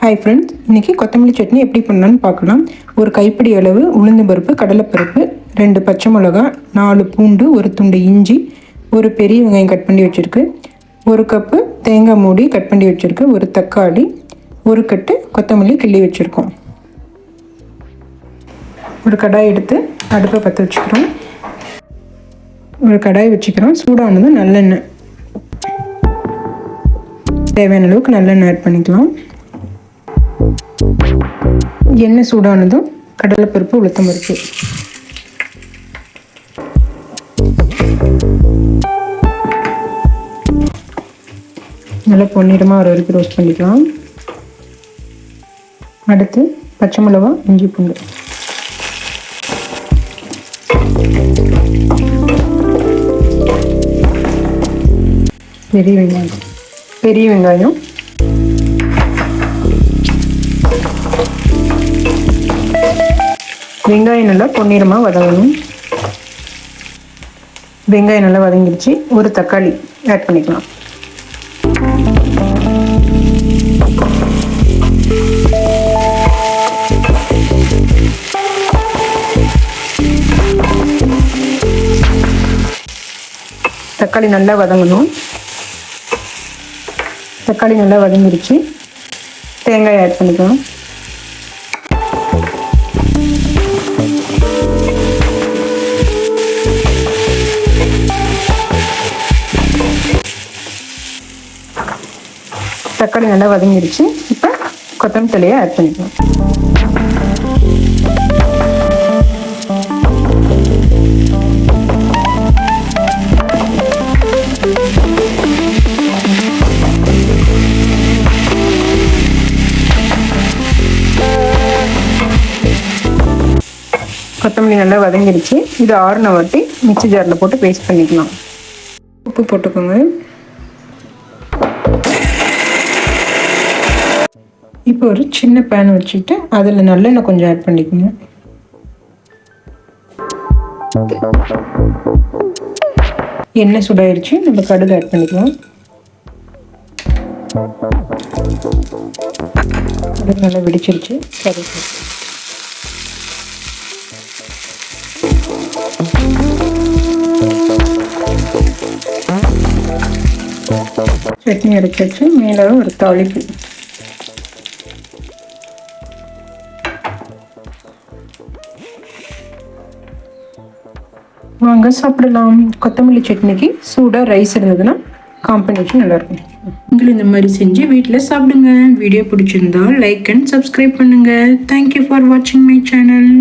Hi friends, இன்றைக்கி கொத்தமல்லி சட்னி எப்படி பண்ணலான்னு பார்க்கலாம். ஒரு கைப்பிடி அளவு உளுந்து பருப்பு, கடலைப்பருப்பு, 2 பச்சை மிளகா, 4 பூண்டு, ஒரு துண்டு இஞ்சி, ஒரு பெரிய வெங்காயம் கட் பண்ணி வச்சுருக்கு, 1 கப்பு தேங்காய் மூடி கட் பண்ணி வச்சுருக்கு, ஒரு தக்காளி, ஒரு கட்டு கொத்தமல்லி கிள்ளி வச்சுருக்கோம். ஒரு கடாய் எடுத்து அடுப்பை பற்ற வச்சுக்கிறோம். ஒரு கடாய் வச்சுக்கிறோம். சூடானதும் நல்லெண்ணெய், தேவையான அளவுக்கு நல்லெண்ணெய் ஆட் பண்ணிக்கலாம். எண்ணெய் சூடானதும் கடலைப்பருப்பு, உளுத்தம் பருப்பு, நல்லா பொன்னிறமாக வர வரைக்கும் ரோஸ்ட் பண்ணிக்கலாம். அடுத்து பச்சை மிளகா, இஞ்சி பூண்டு, பெரிய வெங்காயம், வெங்காயம் நல்லா பொன்னிறமாக வதங்கணும். வெங்காயம் நல்லா வதங்கிடுச்சு. ஒரு தக்காளி ஆட் பண்ணிக்கலாம். தக்காளி நல்லா வதங்கணும். தக்காளி நல்லா வதங்கிடுச்சு. தேங்காய் ஆட் பண்ணிக்கலாம். தக்காளி நல்லா வதங்கிடுச்சு. இப்போ கொத்தமல்லி தழையை ஆட் பண்ணிக்கலாம். கொத்தமல்லி நல்லா வதங்கிடுச்சு. இது ஆறுன வாட்டி மிக்ஸி ஜாரில் போட்டு பேஸ்ட் பண்ணிக்கலாம். உப்பு போட்டுக்கோங்க. இப்போ ஒரு சின்ன பேன் வச்சுட்டு அதில் நல்லெண்ணெய் கொஞ்சம் ஆட் பண்ணிக்கோங்க. எண்ணெய் சுடாயிருச்சு. நம்ம கடுகு ஆட் பண்ணிக்கலாம். கடுகு நல்லா வெடிச்சிருச்சு. சரி, சட்னி அரைச்சாச்சு. மேலே ஒரு தாளிப்பு. வாங்க சாப்பிடலாம். கொத்தமல்லி சட்னிக்கு சூடாக ரைஸ் இருந்ததுன்னா காம்பினேஷன் நல்லாயிருக்கும். நீங்களும் இந்த மாதிரி செஞ்சு வீட்டில் சாப்பிடுங்க. வீடியோ பிடிச்சிருந்தா லைக் அண்ட் சப்ஸ்கிரைப் பண்ணுங்கள். தேங்க்யூ ஃபார் வாட்சிங் மை சேனல்.